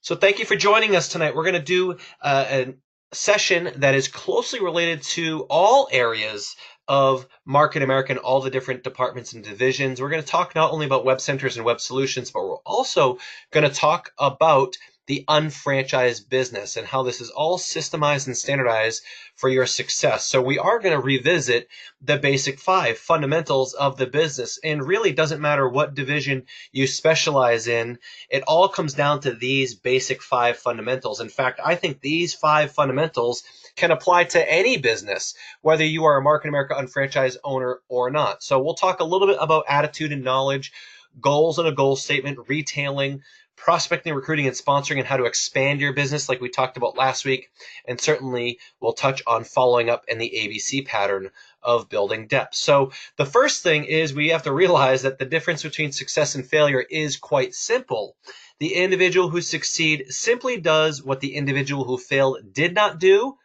So thank you for joining us tonight. We're going to do a session that is closely related to all areas of Market America and all the different departments and divisions. We're going to talk not only about web centers and web solutions, but we're also going to talk about the unfranchised business and how this is all systemized and standardized for your success. So we are going to revisit the basic 5 fundamentals of the business. And really doesn't matter what division you specialize in, it all comes down to these basic 5 fundamentals. In fact, I think these 5 fundamentals can apply to any business, whether you are a Market America unfranchised owner or not. So we'll talk a little bit about attitude and knowledge, goals and a goal statement, retailing, prospecting, recruiting, and sponsoring, and how to expand your business like we talked about last week. And certainly we'll touch on following up and the ABC pattern of building depth. So the first thing is we have to realize that the difference between success and failure is quite simple. The individual who succeeds simply does what the individual who failed did not do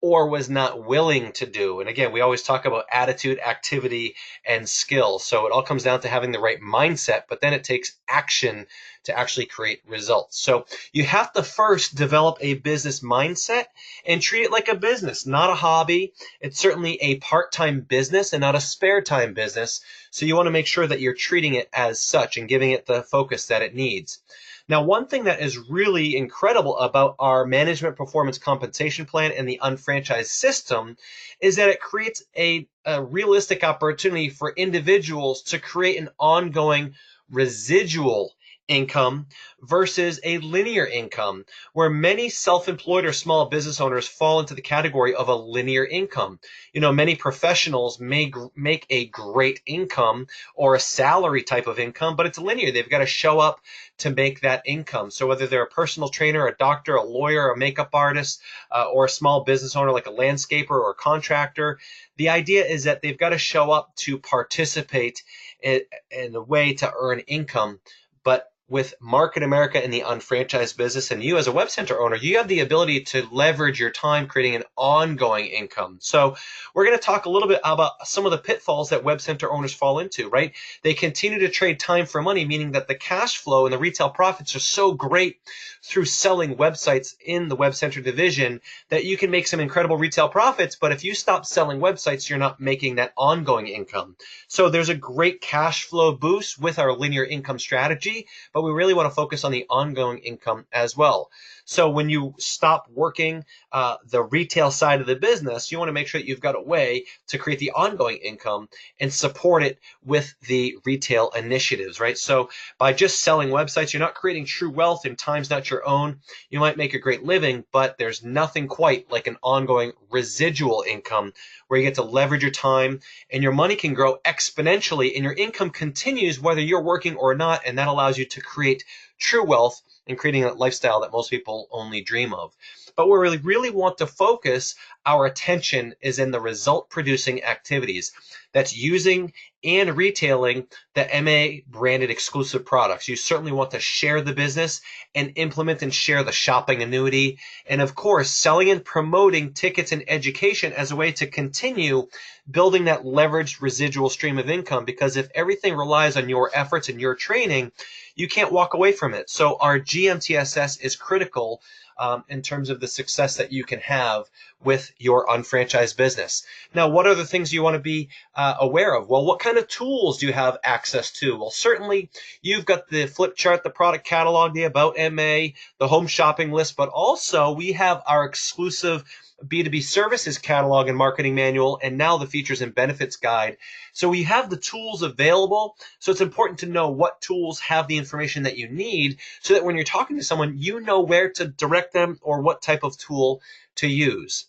or was not willing to do. And again, we always talk about attitude, activity, and skill. So it all comes down to having the right mindset, but then it takes action to actually create results. So you have to first develop a business mindset and treat it like a business, not a hobby. It's certainly a part-time business and not a spare time business. So you want to make sure that you're treating it as such and giving it the focus that it needs. Now, one thing that is really incredible about our management performance compensation plan and the unfranchised system is that it creates a realistic opportunity for individuals to create an ongoing residual income versus a linear income, where many self-employed or small business owners fall into the category of a linear income. You know, many professionals may make a great income or a salary type of income, but it's linear. They've got to show up to make that income. So whether they're a personal trainer, a doctor, a lawyer, a makeup artist, or a small business owner like a landscaper or a contractor, the idea is that they've got to show up to participate in a way to earn income. But with Market America and the unfranchised business, and you as a web center owner, you have the ability to leverage your time creating an ongoing income. So we're going to talk a little bit about some of the pitfalls that web center owners fall into, right? They continue to trade time for money, meaning that the cash flow and the retail profits are so great through selling websites in the web center division that you can make some incredible retail profits. But if you stop selling websites, you're not making that ongoing income. So there's a great cash flow boost with our linear income strategy, but we really want to focus on the ongoing income as well. So when you stop working the retail side of the business, you want to make sure that you've got a way to create the ongoing income and support it with the retail initiatives, right? So by just selling websites, you're not creating true wealth, and time's not your own. You might make a great living, but there's nothing quite like an ongoing residual income where you get to leverage your time and your money can grow exponentially and your income continues whether you're working or not, and that allows you to create true wealth and creating a lifestyle that most people only dream of. But where we really want to focus our attention is in the result producing activities. That's using and retailing the MA branded exclusive products. You certainly want to share the business and implement and share the shopping annuity. And of course, selling and promoting tickets and education as a way to continue building that leveraged residual stream of income, because if everything relies on your efforts and your training, you can't walk away from it. So our GMTSS is critical in terms of the success that you can have with your unfranchised business. Now, what are the things you want to be aware of? Well, what kind of tools do you have access to? Well, certainly you've got the flip chart, the product catalog, the About MA, the home shopping list, but also we have our exclusive B2B services catalog and marketing manual, and now the features and benefits guide. So we have the tools available. So it's important to know what tools have the information that you need so that when you're talking to someone, you know where to direct them or what type of tool to use.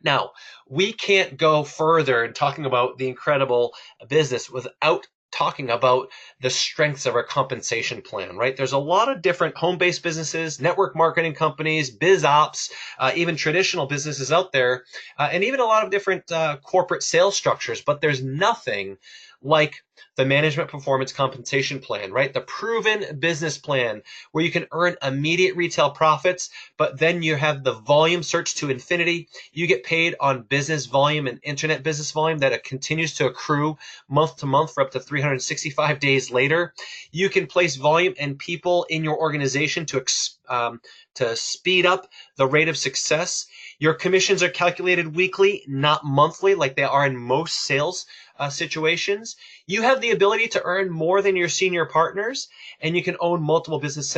Now, we can't go further in talking about the incredible business without talking about the strengths of our compensation plan, right? There's a lot of different home-based businesses, network marketing companies, biz ops, even traditional businesses out there, and even a lot of different corporate sales structures, but there's nothing like the management performance compensation plan, right? The proven business plan where you can earn immediate retail profits, but then you have the volume search to infinity. You get paid on business volume and internet business volume that continues to accrue month to month for up to 365 days later. You can place volume and people in your organization to speed up the rate of success. Your commissions are calculated weekly, not monthly, like they are in most sales situations. You have the ability to earn more than your senior partners, and you can own multiple business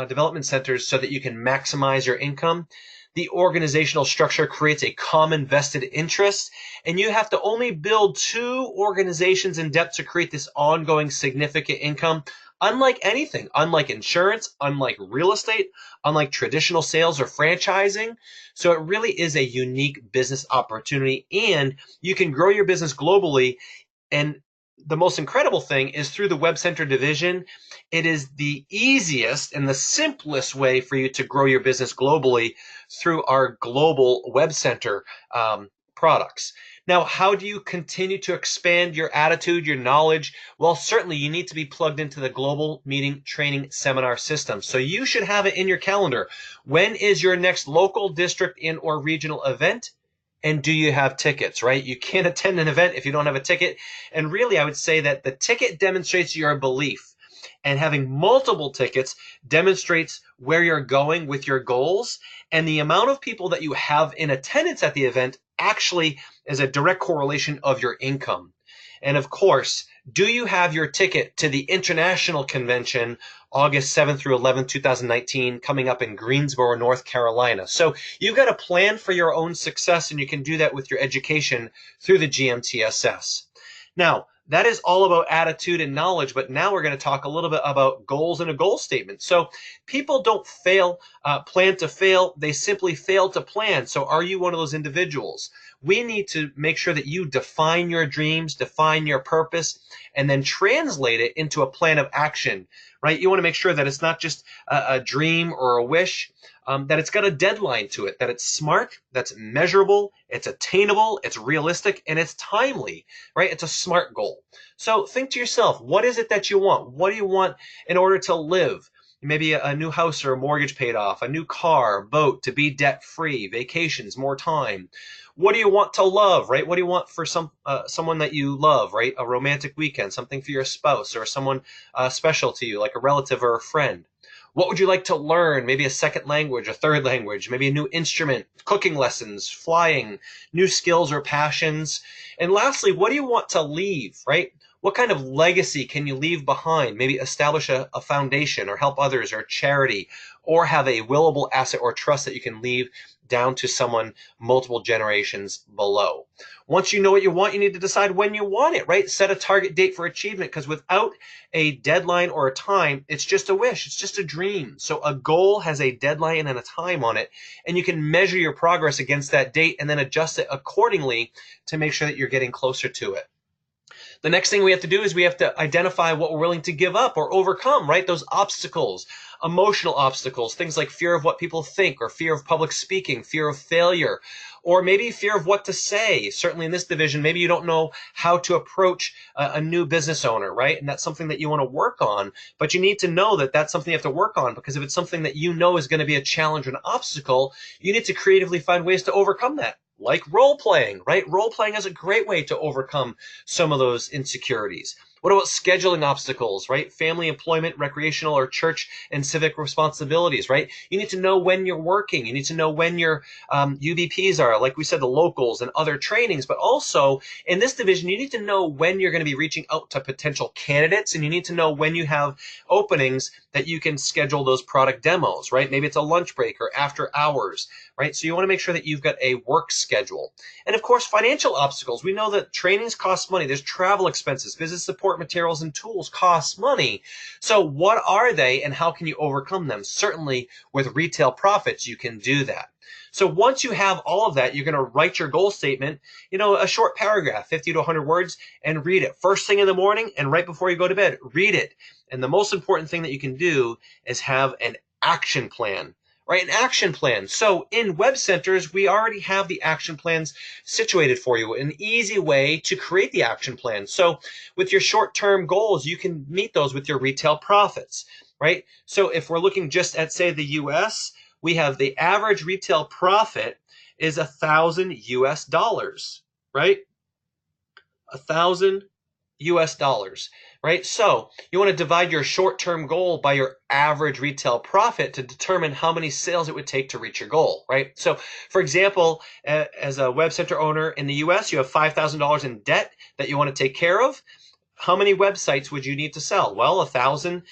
development centers so that you can maximize your income. The organizational structure creates a common vested interest, and you have to only build 2 organizations in depth to create this ongoing significant income. Unlike anything, unlike insurance, unlike real estate, unlike traditional sales or franchising. So it really is a unique business opportunity, and you can grow your business globally. And the most incredible thing is through the WebCenter division, it is the easiest and the simplest way for you to grow your business globally through our global WebCenter products. Now, how do you continue to expand your attitude, your knowledge? Well, certainly you need to be plugged into the global meeting training seminar system. So you should have it in your calendar. When is your next local, district, and or regional event? And do you have tickets, right? You can't attend an event if you don't have a ticket. And really, I would say that the ticket demonstrates your belief. And having multiple tickets demonstrates where you're going with your goals. And the amount of people that you have in attendance at the event actually is a direct correlation of your income. And of course, do you have your ticket to the international convention August 7th through 11th, 2019, coming up in Greensboro, North Carolina? So you've got a plan for your own success, and you can do that with your education through the GMTSS. Now, that is all about attitude and knowledge, but now we're going to talk a little bit about goals and a goal statement. So people don't plan to fail, they simply fail to plan. So are you one of those individuals? We need to make sure that you define your dreams, define your purpose, and then translate it into a plan of action, right? You want to make sure that it's not just a dream or a wish, that it's got a deadline to it, that it's smart, that's measurable, it's attainable, it's realistic, and it's timely, right? It's a SMART goal. So think to yourself, what is it that you want? What do you want in order to live? Maybe a new house or a mortgage paid off, a new car, boat, to be debt-free, vacations, more time. What do you want to love, right? What do you want for someone that you love, right? A romantic weekend, something for your spouse or someone special to you, like a relative or a friend. What would you like to learn? Maybe a second language, a third language, maybe a new instrument, cooking lessons, flying, new skills or passions. And lastly, what do you want to leave, right? What kind of legacy can you leave behind? Maybe establish a foundation or help others or charity, or have a willable asset or trust that you can leave down to someone multiple generations below. Once you know what you want, you need to decide when you want it, right? Set a target date for achievement, because without a deadline or a time, it's just a wish, it's just a dream. So a goal has a deadline and a time on it, and you can measure your progress against that date and then adjust it accordingly to make sure that you're getting closer to it. The next thing we have to do is we have to identify what we're willing to give up or overcome, right? Those obstacles, emotional obstacles, things like fear of what people think, or fear of public speaking, fear of failure, or maybe fear of what to say. Certainly in this division, maybe you don't know how to approach a new business owner, right? And that's something that you want to work on, but you need to know that that's something you have to work on, because if it's something that you know is going to be a challenge or an obstacle, you need to creatively find ways to overcome that. Like role playing, right? Role playing is a great way to overcome some of those insecurities. What about scheduling obstacles, right? Family, employment, recreational, or church and civic responsibilities, right? You need to know when you're working. You need to know when your UBPs are, like we said, the locals and other trainings. But also in this division, you need to know when you're going to be reaching out to potential candidates, and you need to know when you have openings that you can schedule those product demos, right? Maybe it's a lunch break or after hours, right? So you want to make sure that you've got a work schedule. And of course, financial obstacles. We know that trainings cost money. There's travel expenses, business support materials and tools cost money. So what are they, and how can you overcome them? Certainly with retail profits, you can do that. So once you have all of that, you're going to write your goal statement, a short paragraph, 50 to 100 words, and read it. First thing in the morning and right before you go to bed, read it. And the most important thing that you can do is have an action plan, right? An action plan. So in WebCenters, we already have the action plans situated for you, an easy way to create the action plan. So with your short-term goals, you can meet those with your retail profits, right? So if we're looking just at, say, the US, we have the average retail profit is $1,000 US, right? $1,000 US, right? So you want to divide your short-term goal by your average retail profit to determine how many sales it would take to reach your goal, right? So for example, as a WebCenter owner in the US, you have $5,000 in debt that you want to take care of. How many websites would you need to sell? Well, 1,000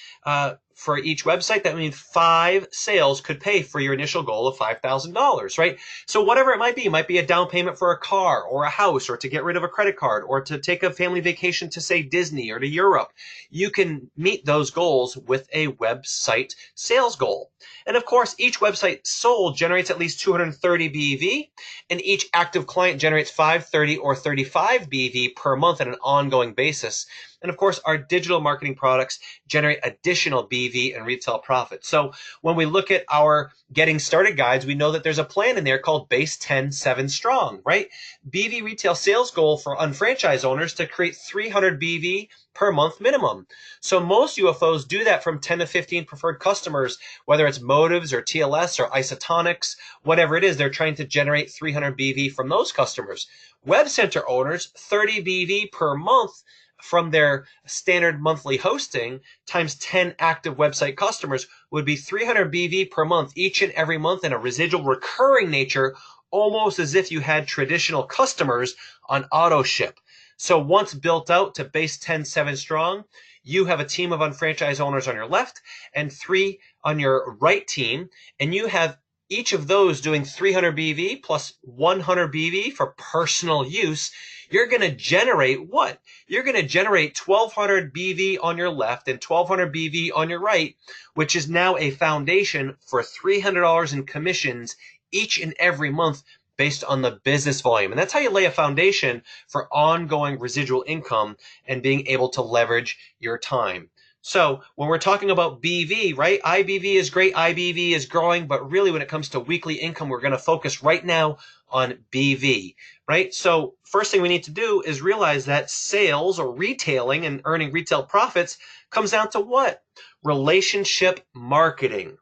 for each website. That means 5 sales could pay for your initial goal of $5,000, right? So whatever it might be a down payment for a car or a house, or to get rid of a credit card, or to take a family vacation to, say, Disney or to Europe. You can meet those goals with a website sales goal. And of course, each website sold generates at least 230 BV, and each active client generates 530 or 35 BV per month on an ongoing basis. And of course, our digital marketing products generate additional BV and retail profit. So when we look at our getting started guides, we know that there's a plan in there called Base 10 7 Strong, right? BV retail sales goal for unfranchised owners to create 300 BV per month minimum. So most UFOs do that from 10 to 15 preferred customers, whether it's Motives or TLS or Isotonics, whatever it is, they're trying to generate 300 BV from those customers. WebCenter owners, 30 BV per month from their standard monthly hosting times 10 active website customers would be 300 BV per month each and every month in a residual recurring nature, almost as if you had traditional customers on auto ship. So once built out to Base 10 7 Strong, you have a team of unfranchised owners on your left and 3 on your right team, and you have each of those doing 300 BV plus 100 BV for personal use. You're going to generate what? You're going to generate 1,200 BV on your left and 1,200 BV on your right, which is now a foundation for $300 in commissions each and every month based on the business volume. And that's how you lay a foundation for ongoing residual income and being able to leverage your time. So when we're talking about BV, right, IBV is great, IBV is growing, but really when it comes to weekly income, we're going to focus right now on BV, right? So first thing we need to do is realize that sales or retailing and earning retail profits comes down to what? Relationship marketing.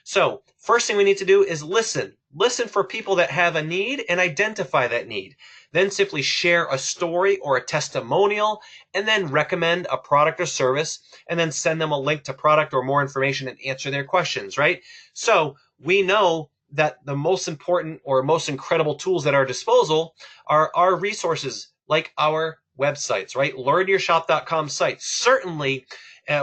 So first thing we need to do is listen. Listen for people that have a need and identify that need. Then simply share a story or a testimonial, and then recommend a product or service, and then send them a link to product or more information and answer their questions, right? So we know that the most important or most incredible tools at our disposal are our resources like our websites, right? LearnYourShop.com site. Certainly,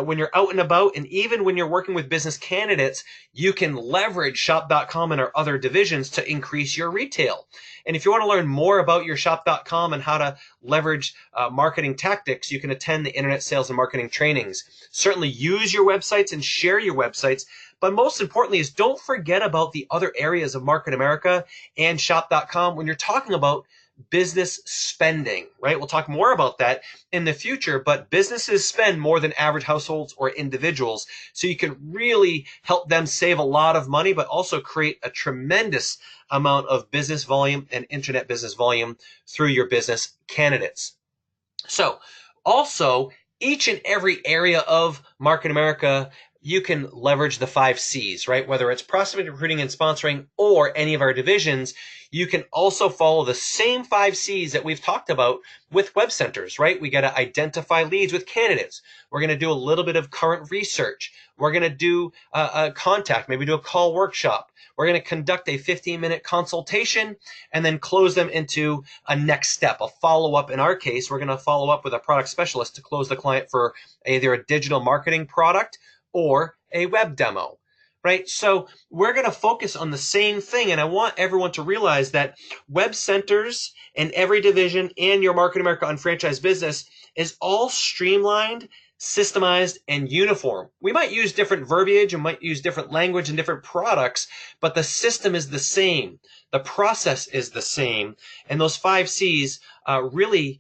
when you're out and about, and even when you're working with business candidates, you can leverage Shop.com and our other divisions to increase your retail. And if you want to learn more about your Shop.com and how to leverage marketing tactics, you can attend the Internet Sales and Marketing trainings. Certainly use your websites and share your websites. But most importantly is don't forget about the other areas of Market America and Shop.com when you're talking about business spending, right? We'll talk more about that in the future, but businesses spend more than average households or individuals. So you can really help them save a lot of money, but also create a tremendous amount of business volume and internet business volume through your business candidates. So also, each and every area of Market America, you can leverage the 5 C's, right? Whether it's prospecting, recruiting, and sponsoring, or any of our divisions, you can also follow the same 5 C's that we've talked about with WebCenters, right? We got to identify leads with candidates. We're going to do a little bit of current research. We're going to do a contact, maybe do a call workshop. We're going to conduct a 15-minute consultation and then close them into a next step, a follow-up. In our case, we're going to follow up with a product specialist to close the client for either a digital marketing product or a web demo, right? So we're going to focus on the same thing. And I want everyone to realize that WebCenters and every division and your Market America unfranchised business is all streamlined, systemized, and uniform. We might use different verbiage and might use different language and different products, but the system is the same. The process is the same. And those 5 C's really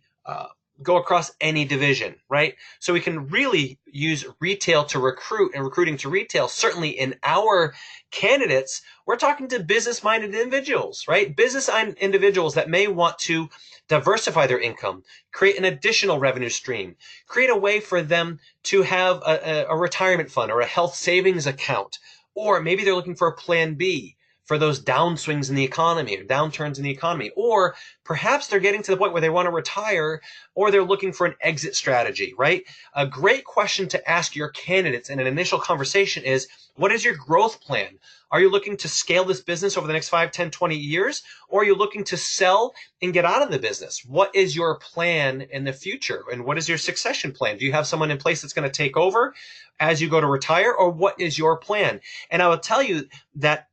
go across any division, right? So we can really use retail to recruit and recruiting to retail. Certainly in our candidates, we're talking to business-minded individuals, right? Business individuals that may want to diversify their income, create an additional revenue stream, create a way for them to have a retirement fund or a health savings account, or maybe they're looking for a plan B for those downswings in the economy or downturns in the economy, or perhaps they're getting to the point where they want to retire or they're looking for an exit strategy, right? A great question to ask your candidates in an initial conversation is, what is your growth plan? Are you looking to scale this business over the next 5, 10, 20 years? Or are you looking to sell and get out of the business? What is your plan in the future? And what is your succession plan? Do you have someone in place that's going to take over as you go to retire? Or what is your plan? And I will tell you that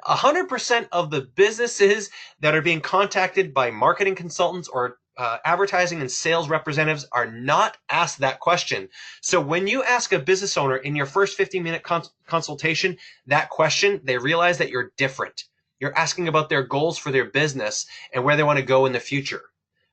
100% of the businesses that are being contacted by marketing consultants or advertising and sales representatives are not asked that question. So when you ask a business owner in your first 15-minute consultation that question, they realize that you're different. You're asking about their goals for their business and where they want to go in the future,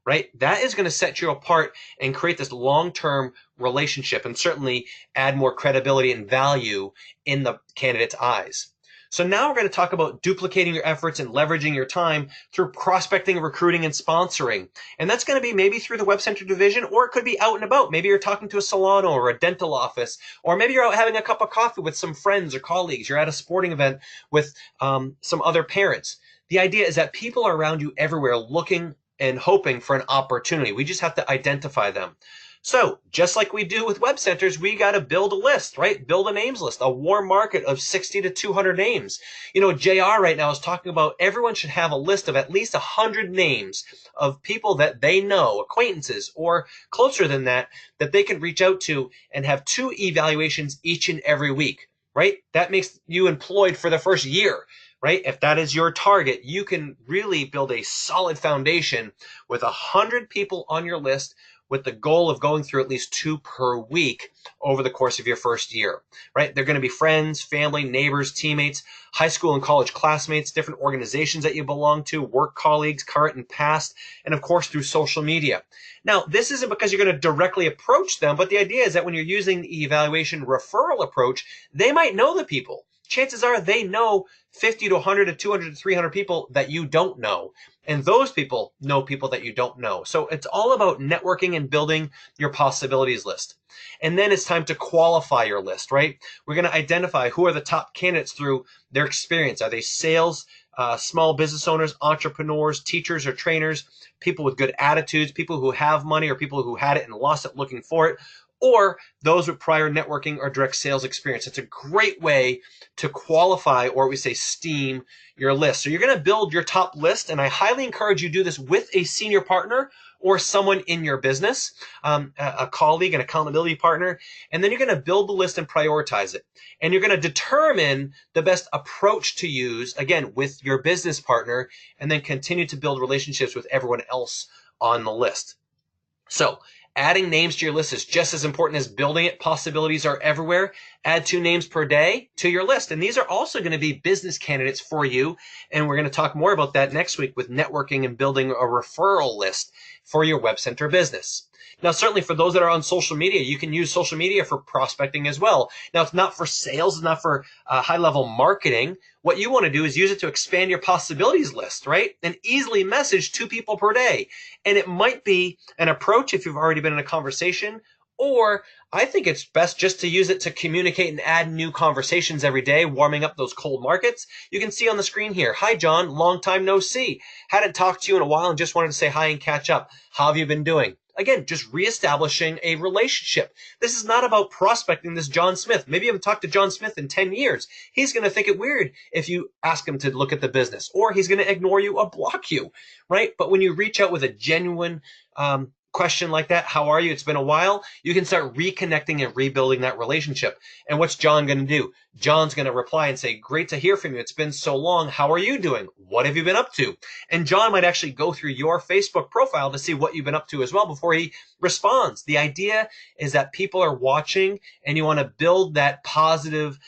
right? That is going to set you apart and create this long-term relationship and certainly add more credibility and value in the candidate's eyes. So now we're going to talk about duplicating your efforts and leveraging your time through prospecting, recruiting, and sponsoring. And that's going to be maybe through the WebCenter division, or it could be out and about. Maybe you're talking to a salon or a dental office, or maybe you're out having a cup of coffee with some friends or colleagues. You're at a sporting event with some other parents. The idea is that people are around you everywhere looking and hoping for an opportunity. We just have to identify them. So just like we do with WebCenters, we got to build a list, right? Build a names list, a warm market of 60 to 200 names. You know, JR right now is talking about everyone should have a list of at least 100 names of people that they know, acquaintances, or closer than that they can reach out to and have 2 evaluations each and every week, right? That makes you employed for the first year. Right? If that is your target, you can really build a solid foundation with 100 people on your list with the goal of going through at least 2 per week over the course of your first year, right? They're going to be friends, family, neighbors, teammates, high school and college classmates, different organizations that you belong to, work colleagues, current and past, and of course through social media. Now, this isn't because you're going to directly approach them, but the idea is that when you're using the evaluation referral approach, they might know the people. Chances are they know 50 to 100 to 200 to 300 people that you don't know. And those people know people that you don't know. So it's all about networking and building your possibilities list. And then it's time to qualify your list, right? We're going to identify who are the top candidates through their experience. Are they sales, small business owners, entrepreneurs, teachers or trainers, people with good attitudes, people who have money or people who had it and lost it looking for it, or those with prior networking or direct sales experience. It's a great way to qualify, or we say steam, your list. So you're going to build your top list, and I highly encourage you to do this with a senior partner or someone in your business, a colleague, an accountability partner, and then you're going to build the list and prioritize it. And you're going to determine the best approach to use, again, with your business partner, and then continue to build relationships with everyone else on the list. So adding names to your list is just as important as building it. Possibilities are everywhere. Add 2 names per day to your list. And these are also going to be business candidates for you. And we're going to talk more about that next week with networking and building a referral list for your WebCenter business. Now, certainly for those that are on social media, you can use social media for prospecting as well. Now, it's not for sales, it's not for high-level marketing. What you want to do is use it to expand your possibilities list, right? And easily message 2 people per day. And it might be an approach if you've already been in a conversation, or I think it's best just to use it to communicate and add new conversations every day, warming up those cold markets. You can see on the screen here, hi, John, long time no see. Hadn't talked to you in a while and just wanted to say hi and catch up. How have you been doing? Again, just reestablishing a relationship. This is not about prospecting this John Smith. Maybe you haven't talked to John Smith in 10 years. He's going to think it weird if you ask him to look at the business, or he's going to ignore you or block you, right? But when you reach out with a genuine question like that, how are you? It's been a while. You can start reconnecting and rebuilding that relationship. And what's John going to do? John's going to reply and say, great to hear from you. It's been so long. How are you doing? What have you been up to? And John might actually go through your Facebook profile to see what you've been up to as well before he responds. The idea is that people are watching and you want to build that positive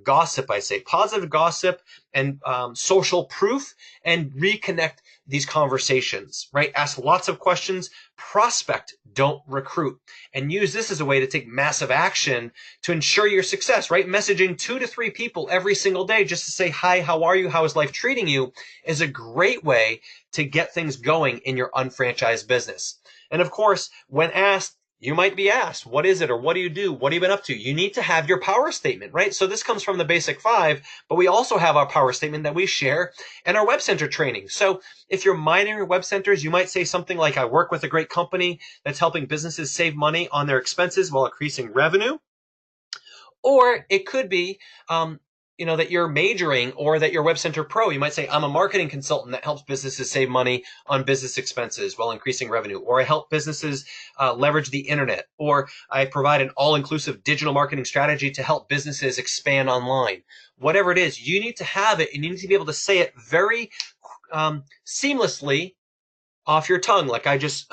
gossip, I say, positive gossip and social proof, and reconnect these conversations, right? Ask lots of questions, prospect, don't recruit, and use this as a way to take massive action to ensure your success, right? Messaging 2 to 3 people every single day just to say, hi, how are you? How is life treating you? Is a great way to get things going in your unfranchised business. And of course, when asked, you might be asked, what is it, or what do you do? What have you been up to? You need to have your power statement, right? So this comes from the basic 5, but we also have our power statement that we share in our WebCenter training. So if you're mining your WebCenters, you might say something like, I work with a great company that's helping businesses save money on their expenses while increasing revenue. Or it could be, that you're majoring, or that you're WebCenter Pro. You might say, I'm a marketing consultant that helps businesses save money on business expenses while increasing revenue. Or I help businesses leverage the internet. Or I provide an all-inclusive digital marketing strategy to help businesses expand online. Whatever it is, you need to have it, and you need to be able to say it very seamlessly off your tongue, like I just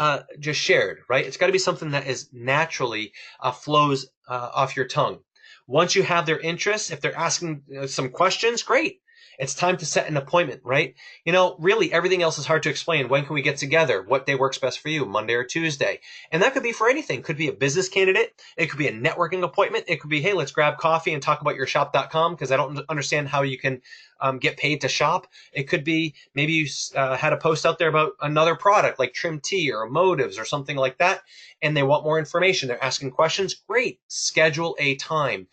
shared, right? It's got to be something that is naturally flows off your tongue. Once you have their interests, if they're asking some questions, great. It's time to set an appointment, right? Really everything else is hard to explain. When can we get together? What day works best for you? Monday or Tuesday? And that could be for anything. It could be a business candidate. It could be a networking appointment. It could be, hey, let's grab coffee and talk about your shop.com because I don't understand how you can get paid to shop. It could be maybe you had a post out there about another product like Trim Tea or Motives or something like that, and they want more information. They're asking questions. Great. Schedule a time.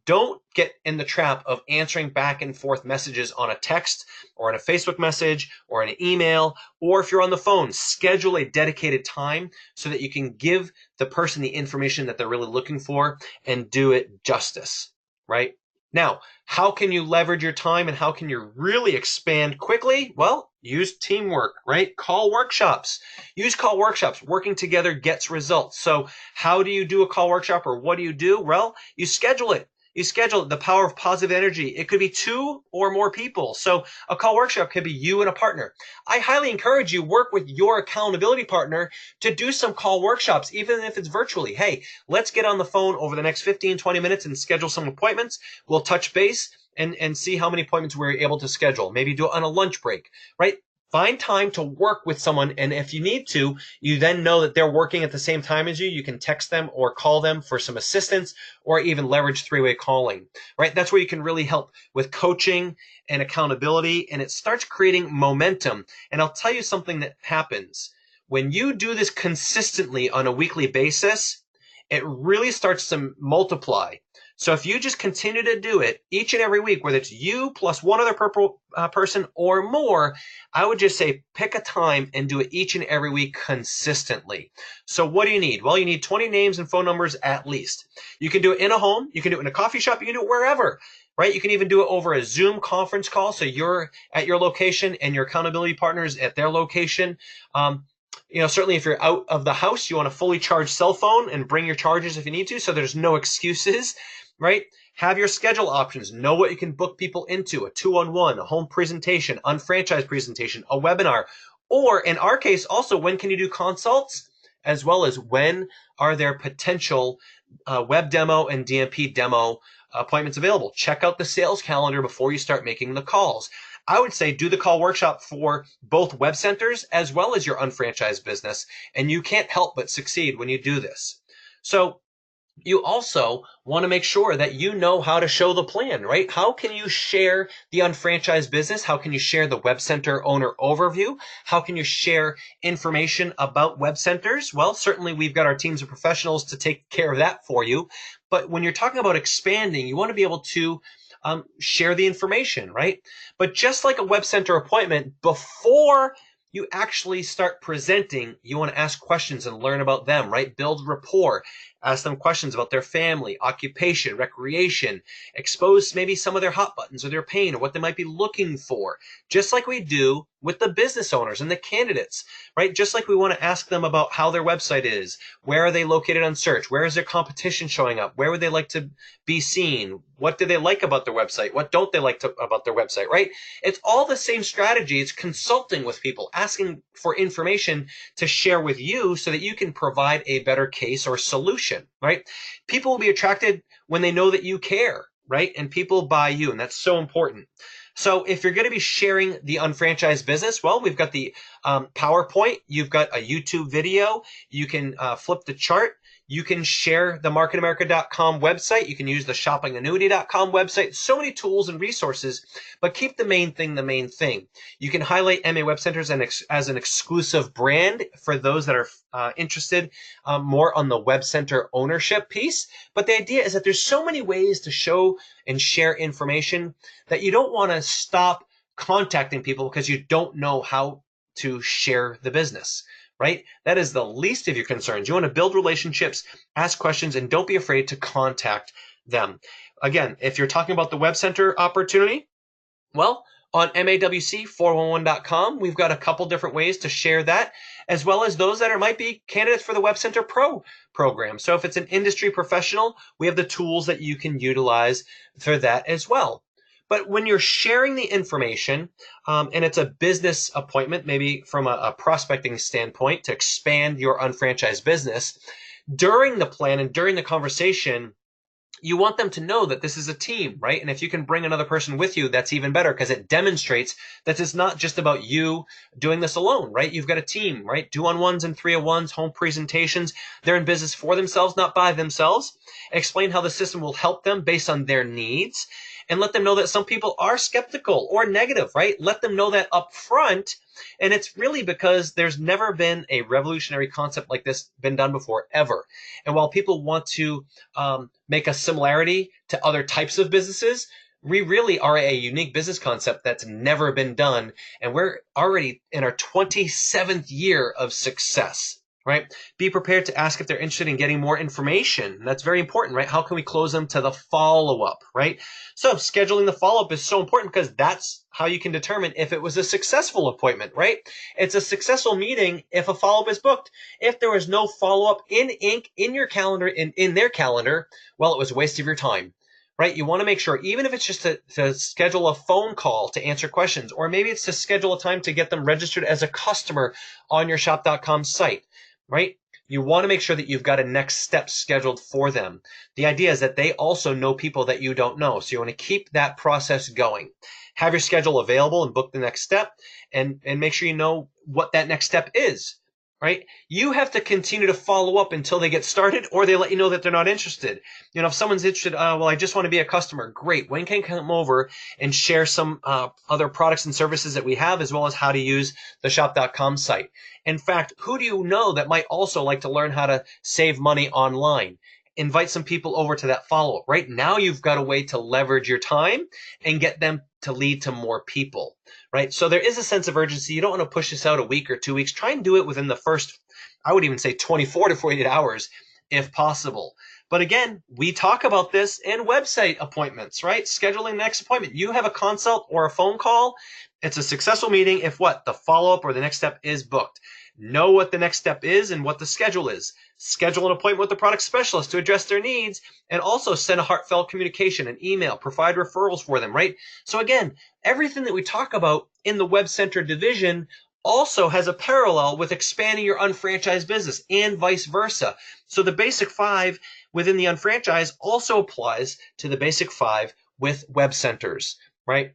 Don't get in the trap of answering back and forth messages on a text or on a Facebook message or an email, or if you're on the phone, schedule a dedicated time so that you can give the person the information that they're really looking for and do it justice, right? Now, how can you leverage your time and how can you really expand quickly? Well, use teamwork, right? Call workshops. Use call workshops. Working together gets results. So how do you do a call workshop, or what do you do? Well, you schedule it. You schedule the power of positive energy. It could be 2 or more people. So a call workshop could be you and a partner. I highly encourage you work with your accountability partner to do some call workshops, even if it's virtually. Hey, let's get on the phone over the next 15, 20 minutes and schedule some appointments. We'll touch base and see how many appointments we're able to schedule. Maybe do it on a lunch break, right? Find time to work with someone, and if you need to, you then know that they're working at the same time as you. You can text them or call them for some assistance, or even leverage 3-way calling, right? That's where you can really help with coaching and accountability, and it starts creating momentum. And I'll tell you something that happens. When you do this consistently on a weekly basis, it really starts to multiply. So if you just continue to do it each and every week, whether it's you plus one other person or more, I would just say pick a time and do it each and every week consistently. So what do you need? Well, you need 20 names and phone numbers at least. You can do it in a home. You can do it in a coffee shop. You can do it wherever, right? You can even do it over a Zoom conference call. So you're at your location and your accountability partners at their location. Certainly if you're out of the house, you want a fully charged cell phone and bring your chargers if you need to. So there's no excuses. Right? Have your schedule options. Know what you can book people into: a 2-on-1, a home presentation, unfranchised presentation, a webinar, or in our case also, when can you do consults, as well as when are there potential web demo and DMP demo appointments available. Check out the sales calendar before you start making the calls. I would say do the call workshop for both WebCenters as well as your unfranchised business, and you can't help but succeed when you do this. So you also want to make sure that you know how to show the plan, right? How can you share the unfranchised business? How can you share the WebCenter owner overview? How can you share information about WebCenters? Well, certainly we've got our teams of professionals to take care of that for you. But when you're talking about expanding, you want to be able to share the information, right? But just like a WebCenter appointment, before you actually start presenting, you want to ask questions and learn about them, right? Build rapport. Ask them questions about their family, occupation, recreation, expose maybe some of their hot buttons or their pain or what they might be looking for, just like we do with the business owners and the candidates, right? Just like we want to ask them about how their website is, where are they located on search, where is their competition showing up, where would they like to be seen, what do they like about their website, what don't they like about their website, right? It's all the same strategy. It's consulting with people, asking for information to share with you so that you can provide a better case or solution, right? People will be attracted when they know that you care, right? And people buy you, and that's so important. So if you're going to be sharing the unfranchised business, well, we've got the PowerPoint, you've got a YouTube video, you can flip the chart, you can share the marketamerica.com website, you can use the shoppingannuity.com website, so many tools and resources, but keep the main thing the main thing. You can highlight MA WebCenters as an exclusive brand for those that are interested more on the WebCenter ownership piece. But the idea is that there's so many ways to show and share information that you don't want to stop contacting people because you don't know how to share the business, right? That is the least of your concerns. You want to build relationships, ask questions, and don't be afraid to contact them. Again, if you're talking about the Web Center opportunity, well, on MAWC411.com, we've got a couple different ways to share that, as well as those that might be candidates for the WebCenter Pro program. So if it's an industry professional, we have the tools that you can utilize for that as well. But when you're sharing the information, and it's a business appointment, maybe from a prospecting standpoint to expand your unfranchised business, during the plan and during the conversation, you want them to know that this is a team, right? And if you can bring another person with you, that's even better because it demonstrates that it's not just about you doing this alone, right? You've got a team, right? 2-on-1s and 3-on-1s, home presentations. They're in business for themselves, not by themselves. Explain how the system will help them based on their needs, and let them know that some people are skeptical or negative, right? Let them know that up front. And it's really because there's never been a revolutionary concept like this been done before, ever. And while people want to make a similarity to other types of businesses, we really are a unique business concept that's never been done. And we're already in our 27th year of success. Right? Be prepared to ask if they're interested in getting more information. That's very important, right? How can we close them to the follow-up, right? So scheduling the follow-up is so important because that's how you can determine if it was a successful appointment, right? It's a successful meeting if a follow-up is booked. If there was no follow-up in ink in your calendar, in their calendar, well, it was a waste of your time. Right? You want to make sure, even if it's just to schedule a phone call to answer questions, or maybe it's to schedule a time to get them registered as a customer on your shop.com site, right? You want to make sure that you've got a next step scheduled for them. The idea is that they also know people that you don't know. So you want to keep that process going. Have your schedule available and book the next step, and make sure you know what that next step is. Right? You have to continue to follow up until they get started, or they let you know that they're not interested. You know, if someone's interested, well, I just want to be a customer. Great. When can I come over and share some other products and services that we have, as well as how to use the shop.com site? In fact, who do you know that might also like to learn how to save money online? Invite some people over to that follow-up. Right now, you've got a way to leverage your time and get them to lead to more people, right? So there is a sense of urgency. You don't want to push this out a week or 2 weeks. Try and do it within the first, I would even say 24 to 48 hours if possible. But again, we talk about this in website appointments, right? Scheduling the next appointment. You have a consult or a phone call. It's a successful meeting if what? The follow-up or the next step is booked. Know what the next step is and what the schedule is. Schedule an appointment with the product specialist to address their needs, and also send a heartfelt communication, an email, provide referrals for them, right? So again, everything that we talk about in the Web Center division also has a parallel with expanding your unfranchised business and vice versa. So the basic 5 within the unfranchised also applies to the basic 5 with Web Centers, right?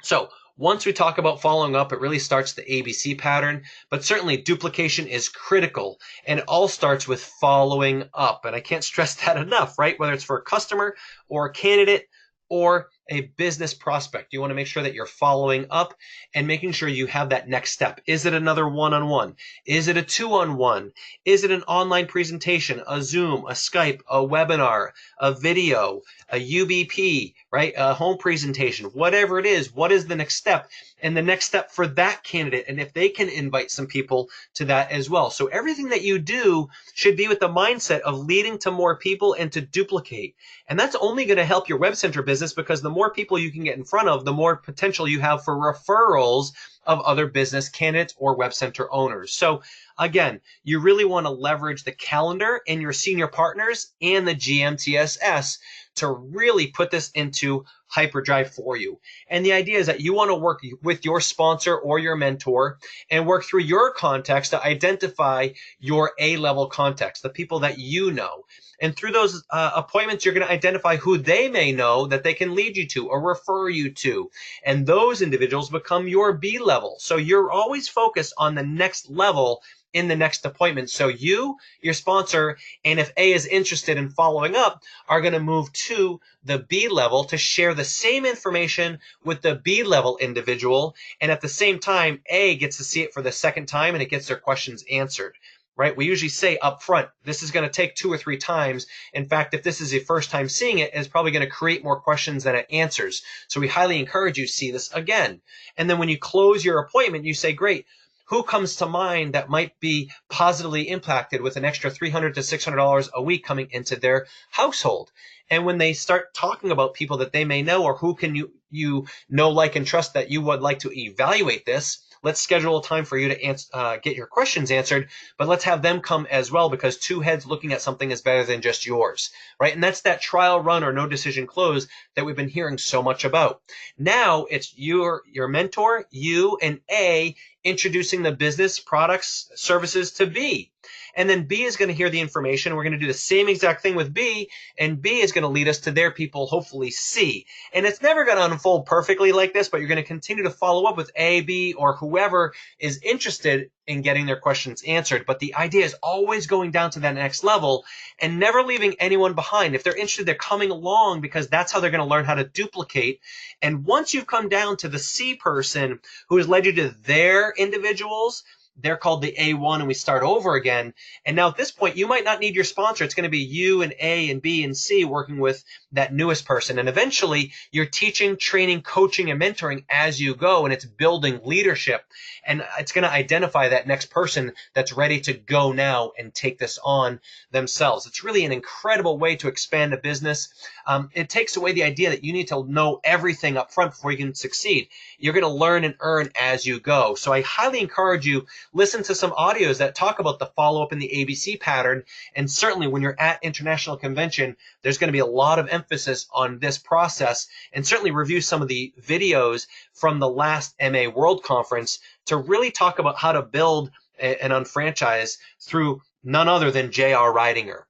So once we talk about following up, it really starts the ABC pattern, but certainly duplication is critical, and it all starts with following up. And I can't stress that enough, right? Whether it's for a customer or a candidate or a business prospect, you want to make sure that you're following up and making sure you have that next step. Is it another one-on-one? Is it a 2-on-1? Is it an online presentation, a Zoom, a Skype, a webinar, a video, a UBP, right? A home presentation, whatever it is, what is the next step? And the next step for that candidate, and if they can invite some people to that as well. So everything that you do should be with the mindset of leading to more people and to duplicate. And that's only going to help your Web Center business, because the more people you can get in front of, the more potential you have for referrals of other business candidates or web center owners. So again, you really want to leverage the calendar and your senior partners and the GMTSS to really put this into hyperdrive for you. And the idea is that you want to work with your sponsor or your mentor and work through your contacts to identify your A-level contacts, the people that you know. And through those appointments, you're going to identify who they may know that they can lead you to or refer you to. And those individuals become your B level. So you're always focused on the next level in the next appointment. So you, your sponsor, and if A is interested in following up, are going to move to the B level to share the same information with the B level individual. And at the same time, A gets to see it for the second time and it gets their questions answered. Right? We usually say up front, this is going to take 2 or 3 times. In fact, if this is your first time seeing it, it's probably going to create more questions than it answers. So we highly encourage you to see this again. And then when you close your appointment, you say, great, who comes to mind that might be positively impacted with an extra $300 to $600 a week coming into their household? And when they start talking about people that they may know or who can you know, like, and trust that you would like to evaluate this, let's schedule a time for you to get your questions answered, but let's have them come as well, because 2 heads looking at something is better than just yours, right? And that's that trial run or no decision close that we've been hearing so much about. Now it's your mentor, you, and A introducing the business, products, services to B. And then B is going to hear the information. We're going to do the same exact thing with B, and B is going to lead us to their people, hopefully C. And it's never going to unfold perfectly like this, but you're going to continue to follow up with A, B, or whoever is interested in getting their questions answered. But the idea is always going down to that next level and never leaving anyone behind. If they're interested, they're coming along, because that's how they're going to learn how to duplicate. And once you've come down to the C person who has led you to their individuals, they're called the A1, and we start over again. And now at this point, you might not need your sponsor. It's going to be you and A and B and C working with that newest person. And eventually, you're teaching, training, coaching, and mentoring as you go, and it's building leadership. And it's going to identify that next person that's ready to go now and take this on themselves. It's really an incredible way to expand a business. It takes away the idea that you need to know everything up front before you can succeed. You're going to learn and earn as you go. So I highly encourage you, listen to some audios that talk about the follow-up and the ABC pattern. And certainly when you're at International Convention, there's going to be a lot of emphasis on this process. And certainly review some of the videos from the last MA World Conference to really talk about how to build an unfranchise through none other than J.R. Ridinger.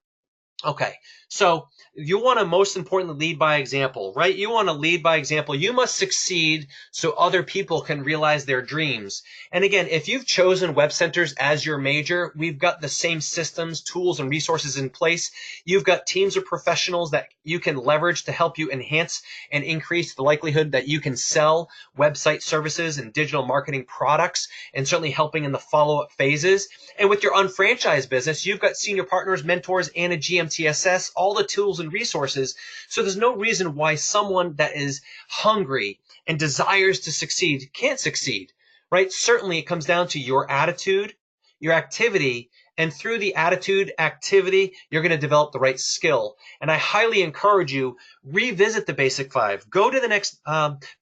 Okay, so you want to most importantly lead by example, right? You want to lead by example. You must succeed so other people can realize their dreams. And again, if you've chosen WebCenters as your major, we've got the same systems, tools, and resources in place. You've got teams of professionals that you can leverage to help you enhance and increase the likelihood that you can sell website services and digital marketing products, and certainly helping in the follow-up phases. And with your unfranchised business, you've got senior partners, mentors, and a GMTSS, all the tools and resources. So there's no reason why someone that is hungry and desires to succeed can't succeed, right? Certainly it comes down to your attitude, your activity, and through the attitude, activity, you're going to develop the right skill. And I highly encourage you, revisit the Basic 5. Go to the next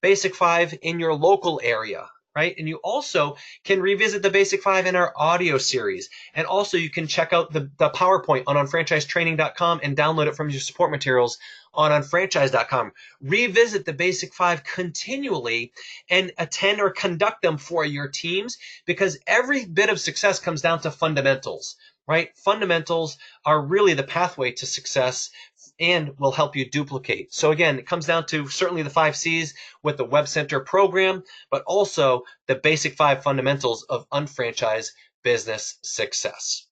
Basic 5 in your local area. Right? And you also can revisit the Basic 5 in our audio series. And also you can check out the PowerPoint on unfranchisetraining.com and download it from your support materials on unfranchise.com. Revisit the Basic 5 continually and attend or conduct them for your teams, because every bit of success comes down to fundamentals, right? Fundamentals are really the pathway to success and will help you duplicate. So again, it comes down to certainly the 5 C's with the WebCenter program, but also the Basic 5 fundamentals of unfranchised business success.